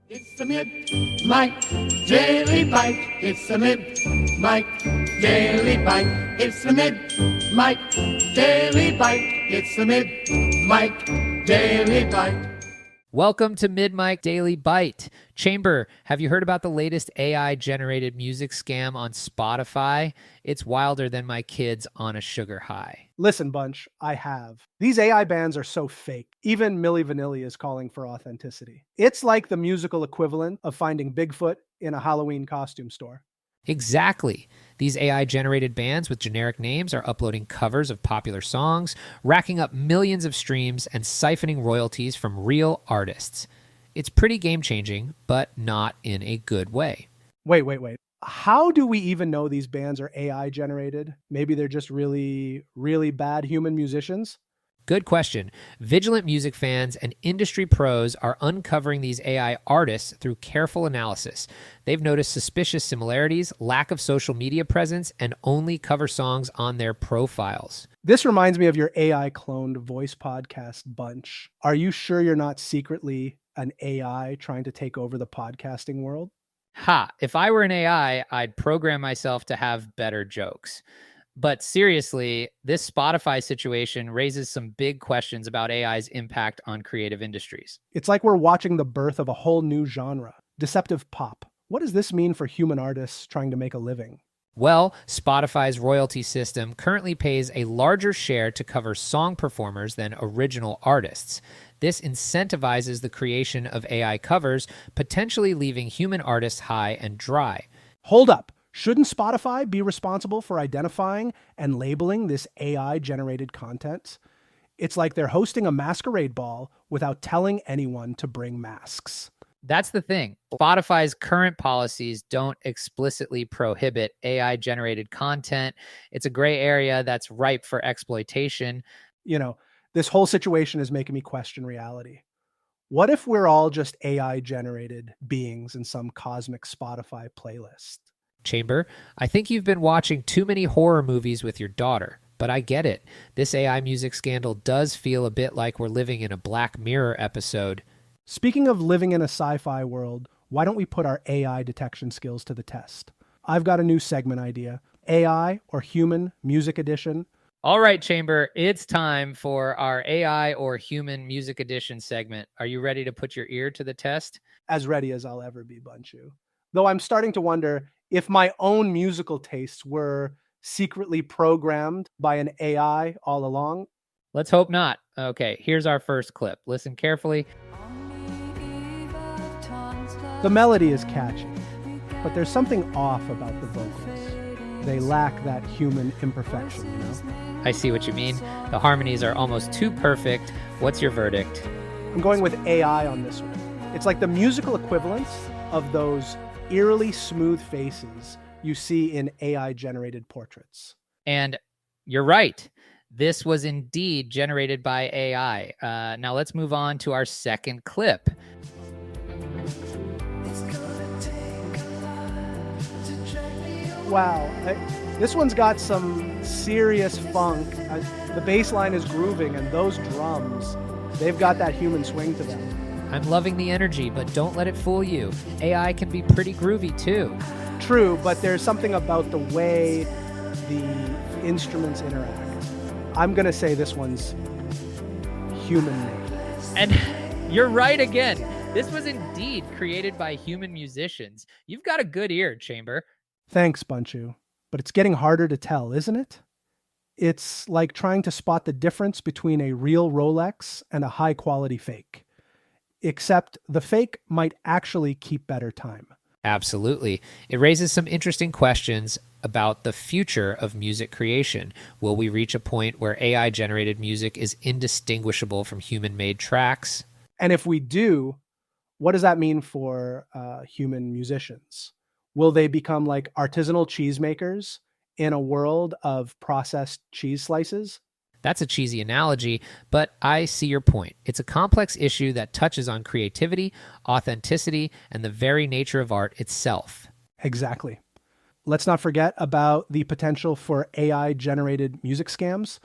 It's the Mid-Mike Daily Bite. It's the Mid-Mike Daily Bite. It's the Mid-Mike Daily Bite. It's the Mid-Mike Daily Bite. Welcome to Mid-Mike Daily Bite. Chamber, have you heard about the latest AI-generated music scam on Spotify? It's wilder than my kids on a sugar high. Listen, Bunch, I have. These AI bands are so fake. Even Milli Vanilli is calling for authenticity. It's like the musical equivalent of finding Bigfoot in a Halloween costume store. Exactly. These AI-generated bands with generic names are uploading covers of popular songs, racking up millions of streams, and siphoning royalties from real artists. It's pretty game-changing, but not in a good way. Wait. How do we even know these bands are AI generated? Maybe they're just really, really bad human musicians? Good question. Vigilant music fans and industry pros are uncovering these AI artists through careful analysis. They've noticed suspicious similarities, lack of social media presence, and only cover songs on their profiles. This reminds me of your AI cloned voice podcast, Bunch. Are you sure you're not secretly an AI trying to take over the podcasting world? Ha! If I were an AI, I'd program myself to have better jokes. But seriously, this Spotify situation raises some big questions about AI's impact on creative industries. It's like we're watching the birth of a whole new genre, deceptive pop. What does this mean for human artists trying to make a living? Well, Spotify's royalty system currently pays a larger share to cover song performers than original artists. This incentivizes the creation of AI covers, potentially leaving human artists high and dry. Hold up. Shouldn't Spotify be responsible for identifying and labeling this AI-generated content? It's like they're hosting a masquerade ball without telling anyone to bring masks. That's the thing. Spotify's current policies don't explicitly prohibit AI-generated content. It's a gray area that's ripe for exploitation. You know, this whole situation is making me question reality. What if we're all just AI-generated beings in some cosmic Spotify playlist? Chamber, I think you've been watching too many horror movies with your daughter, but I get it. This AI music scandal does feel a bit like we're living in a Black Mirror episode. Speaking of living in a sci-fi world, why don't we put our AI detection skills to the test? I've got a new segment idea. AI or Human Music Edition. All right, Chamber, it's time for our AI or Human Music Edition segment. Are you ready to put your ear to the test? As ready as I'll ever be, Bunchu. Though I'm starting to wonder if my own musical tastes were secretly programmed by an AI all along. Let's hope not. Okay, here's our first clip. Listen carefully. The melody is catchy, but there's something off about the vocals. They lack that human imperfection, you know? I see what you mean. The harmonies are almost too perfect. What's your verdict? I'm going with AI on this one. It's like the musical equivalents of those eerily smooth faces you see in AI-generated portraits. And you're right. This was indeed generated by AI. Now let's move on to our second clip. Wow, this one's got some serious funk. The bass line is grooving, and those drums, they've got that human swing to them. I'm loving the energy, but don't let it fool you. AI can be pretty groovy too. True, but there's something about the way the instruments interact. I'm going to say this one's human-made. And you're right again. This was indeed created by human musicians. You've got a good ear, Chamber. Thanks, Bunchu. But it's getting harder to tell, isn't it? It's like trying to spot the difference between a real Rolex and a high-quality fake. Except the fake might actually keep better time. Absolutely. It raises some interesting questions about the future of music creation. Will we reach a point where AI-generated music is indistinguishable from human-made tracks? And if we do, what does that mean for human musicians? Will they become like artisanal cheesemakers in a world of processed cheese slices? That's a cheesy analogy, but I see your point. It's a complex issue that touches on creativity, authenticity, and the very nature of art itself. Exactly. Let's not forget about the potential for AI-generated music scams.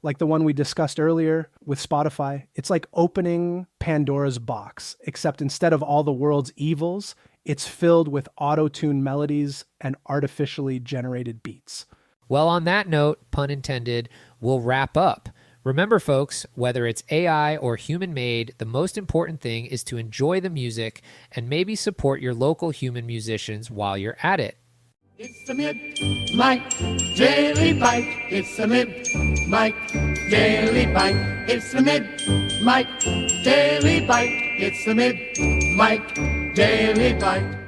like the one we discussed earlier with Spotify. It's like opening Pandora's box, except instead of all the world's evils, it's filled with auto-tuned melodies and artificially generated beats. Well, on that note, pun intended, we'll wrap up. Remember, folks, whether it's AI or human-made, the most important thing is to enjoy the music and maybe support your local human musicians while you're at it. It's the Mid-Mike Daily Bite. It's the Mid-Mike Daily Bite. It's the Mid-Mike Daily Bite. It's the Mid-Mike Daily Bite.